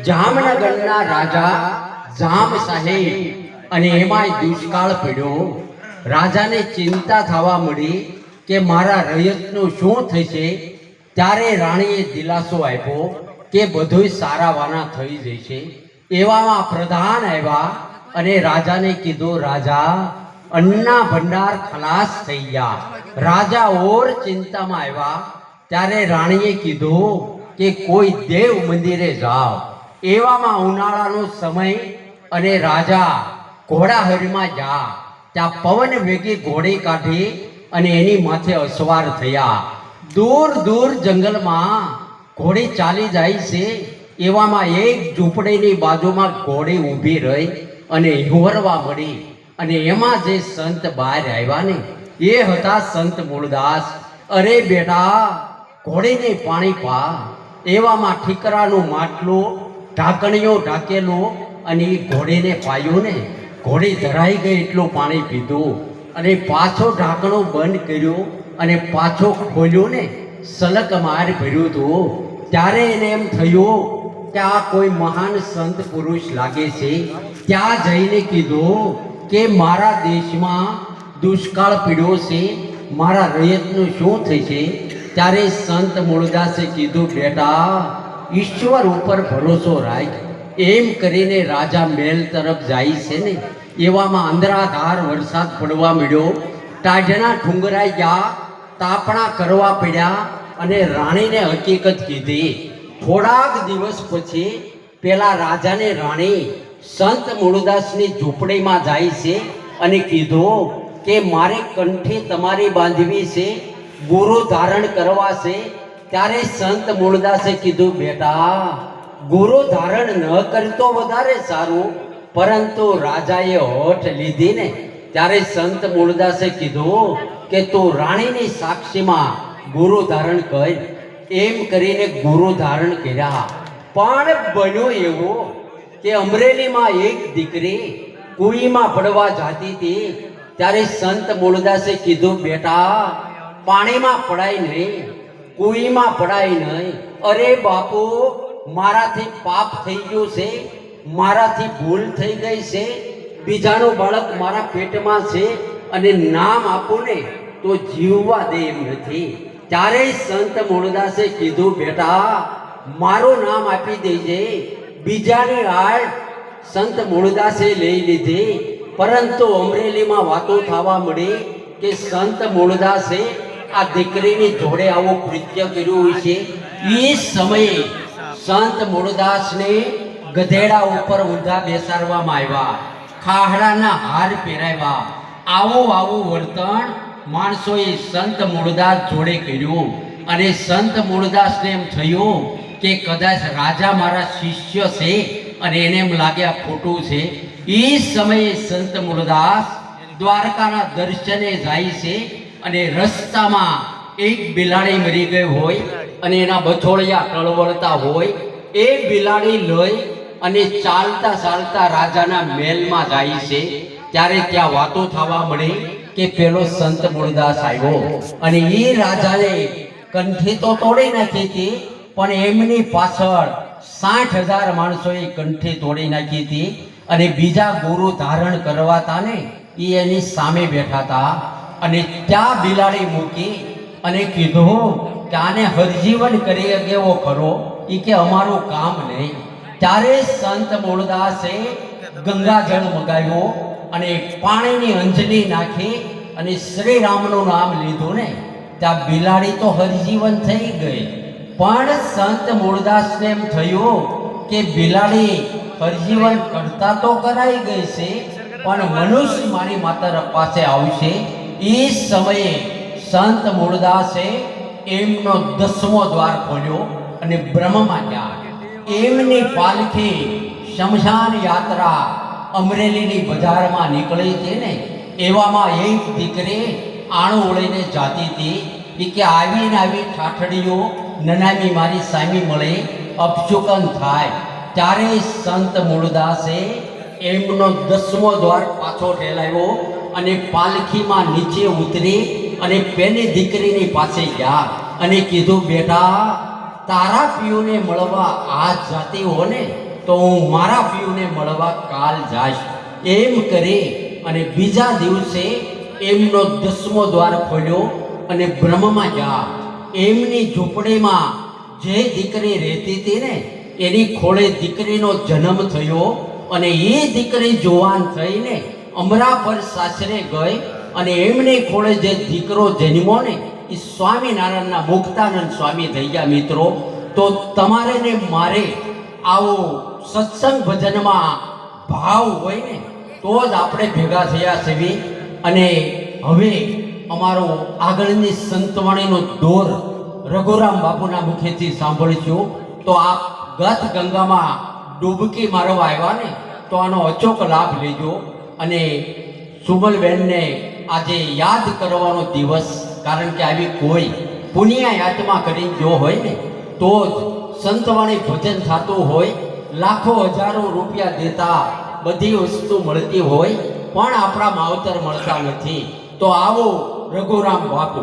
જામનગરના રાજા જામ સાહેબ અને એમાંય દુષ્કાળ પડ્યો. રાજાને ચિંતા થવા મળી કે મારા રયતનું શું થશે. ત્યારે રાણીએ દિલાસો આપ્યો કે બધુંય સારાવાના થઈ જશે. એવામાં પ્રધાન આવ્યા અને રાજાને કીધું, રાજા અન્ના ભંડાર ખલાસ થઈ ગયા. રાજા ઓર ચિંતામાં આવ્યા. ત્યારે રાણીએ કીધું કે કોઈ દેવ મંદિરે જાઓ. એવામાં ઉનાળાનો સમય અને રાજા ઘોડાહરીમાં ગયા. ત્યાં પવન વેગી ઘોડી કાઢી અને એની માથે અસવાર થયા. દૂર દૂર જંગલમાં ઘોડી ચાલી જાય છે. એવામાં એક ઝૂંપડીની બાજુમાં ઘોડી ઊભી રહી અને હિંવરવા મળી. અને એમાં જે સંત બહાર આવ્યા ને એ હતા સંત મૂળદાસ. અરે બેટા, ઘોડીને પાણી પા. એવામાં ઠીકરાનું માટલું ઢાંકણીઓ ઢાંકેલું અને એ ઘોડીને પાયું ને ઘોડી ધરાઈ ગઈ એટલું પાણી પીધું અને પાછો ઢાંકણું બંધ કર્યું અને પાછો ખોલ્યું ને સલક માર ભર્યું હતું. ત્યારે એને એમ થયું કે આ કોઈ મહાન સંત પુરુષ લાગે છે. ત્યાં જઈને કીધું કે મારા દેશમાં દુષ્કાળ પીડ્યો છે, મારા રયતનું શું થશે. ત્યારે સંત મૂળદાસે કીધું, બેટા ઈશ્વર ઉપર ભરોસો રાખ. એમ કરીને રાજા મહેલ તરફ જાય છે ને એવામાં અંધરાધાર વરસાદ પડવા મળ્યો. ટાઢના ઠુંગરાઈ ગયા, તાપણા કરવા પડ્યા અને રાણીને હકીકત કીધી. થોડાક દિવસ પછી પેલા રાજાને રાણી સંત મૂળદાસની ઝૂંપડીમાં જાય છે અને કીધું કે મારે કંઠી તમારી બાંધવી છે, ગુરુ ધારણ કરવા છે. ત્યારે સંત મૂળદાસે કીધું, બેટા ગુરુ ધારણ ન કરતો વધારે સારું. પરંતુ રાજાએ હોઠ લીધી ને ત્યારે સંત મૂળદાસે કીધું કે તું રાણીની સાક્ષીમાં ગુરુ ધારણ કર. એમ કરીને ગુરુ ધારણ કર્યા. પણ બન્યું એવું કે અમરેલીમાં એક દીકરી કુઈમાં પડવા જાતી હતી. ત્યારે સંત મૂળદાસે કીધું, બેટા પાણીમાં પડાય નહીં, કુઈમાં પડાય નહીં. અરે બાપુ, મારાથી પાપ થઈ ગયું છે, મારાથી ભૂલ થઈ ગઈ છે, બીજાનું બાળક મારા પેટમાં છે અને નામ આપું ને તો જીવવા દે એમ નથી. ત્યારે સંત મૂળદાસે કીધું, બેટા મારું નામ આપી દેજે. બીજાની આડ સંત મૂળદાસે લઈ લીધી. પરંતુ અમરેલીમાં વાતો થવા મળી કે સંત મૂળદાસે આ દીકરીની જોડે આવું કૃત્ય કર્યું છે. એ સમયે સંત મૂળદાસને ગધેડા ઉપર ઊંધા બેસાડવામાં આવ્યા, ખાહડાના હાર પહેરાવ્યા. આવું વર્તન માણસોએ સંત મૂળદાસ જોડે કર્યું. અને સંત મૂળદાસને એમ થયું કે કદાચ રાજા મારા શિષ્ય છે અને એને એમ લાગે આ ખોટું છે. એ સમયે સંત મૂળદાસ દ્વારકાના દર્શને જાય છે અને રસ્તામાં એક બિલાડી મરી ગઈ હોય અને એના બછોડિયા ટળવળતા હોય. એ બિલાડી લઈ અને ચાલતા ચાલતા રાજાના મહેલમાં જાય છે. ત્યારે ત્યાં વાતો થવા મળી કે પેલો સંત મૂળદાસ આવ્યો અને એ રાજાને કંઠી તો તોડી નાખી હતી, પણ એમની પાછળ 60,000 માણસોએ કંઠી તોડી નાખી હતી. અને બીજા ગુરુ ધારણ કરવાતા ને એ એની સામે બેઠા હતા. અને ત્યાં બિલાડી મૂકી અને કીધું કે આને હરજીવન કરી એવો ખરો. એ કે અમારું કામ નહીં. ત્યારે સંત મૂળદાસે ગંગાજળ મગાવ્યો અને પાણીની અંજલી નાખી અને શ્રી રામનું નામ લીધું ને ત્યાં બિલાડી તો હરજીવન થઈ ગઈ. પણ સંત મૂળદાસને એમ થયું કે બિલાડી હરજીવન કરતા તો કરાઈ ગઈ છે, પણ મનુષ્ય મારી માતા પાસે આવશે. એ સમયે સંત મૂળદાસે એમનો 10મો દ્વાર ખોલ્યો અને બ્રહ્મમાં ગયા. એમની પાલખી શમશાન યાત્રા અમરેલીની બજારમાં નીકળી હતી ને એવામાં એક દીકરી આણું ઓળીને જાતી હતી. એ કે આવીને આવી ઠાઠડીઓ નનામી મારી સામી મળે, અપશુકન થાય. ત્યારે સંત મૂળદાસે એમનો 10મો દ્વાર પાછો ઠેલાવ્યો અને પાલખીમાં નીચે ઉતરી અને પેલી દીકરીની પાસે ગયા અને કીધું, બેટા તારા પિયુને મળવા આ જાતી હો ને તો હું મારા પીઉને મળવા કાલ જાઈશ. એમ કરી અને બીજા દિવસે એમનો 10મો દ્વાર ખોલ્યો અને બ્રહ્મમાં ગયા. એમની ઝૂંપડીમાં જે દીકરી રહેતી હતી ને એની ખોળે દીકરીનો જન્મ થયો અને એ દીકરી જુવાન થઈને અમરાપર સાસરે ગઈ અને એમની ખોળે જે દીકરો જન્મ્યો ને એ સ્વામિનારાયણના મુક્તાનંદ સ્વામી થઈ ગયા. મિત્રો, તો તમારે ને મારે આવો સત્સંગ ભજનમાં ભાવ હોય ને તો જ આપણે ભેગા થયા છીએ. અને હવે અમારો આગળની સંતવાણીનો દોર રઘુરામ બાપુના મુખેથી સાંભળીશું. તો આપ ગત ગંગામાં ડૂબકી મારવા આવ્યા ને તો આનો અચોક લાભ લેજો. અને સુમલબેનને આજે યાદ કરવાનો દિવસ, કારણ કે આવી કોઈ પુણ્ય આત્મા કરી જો હોય ને તો જ સંતવાણી ભજન થતું હોય. લાખો હજારો રૂપિયા દેતા બધી વસ્તુ મળતી હોય પણ આપણા માવતર મળતા નથી. તો આવો રઘુરામ બાપુ.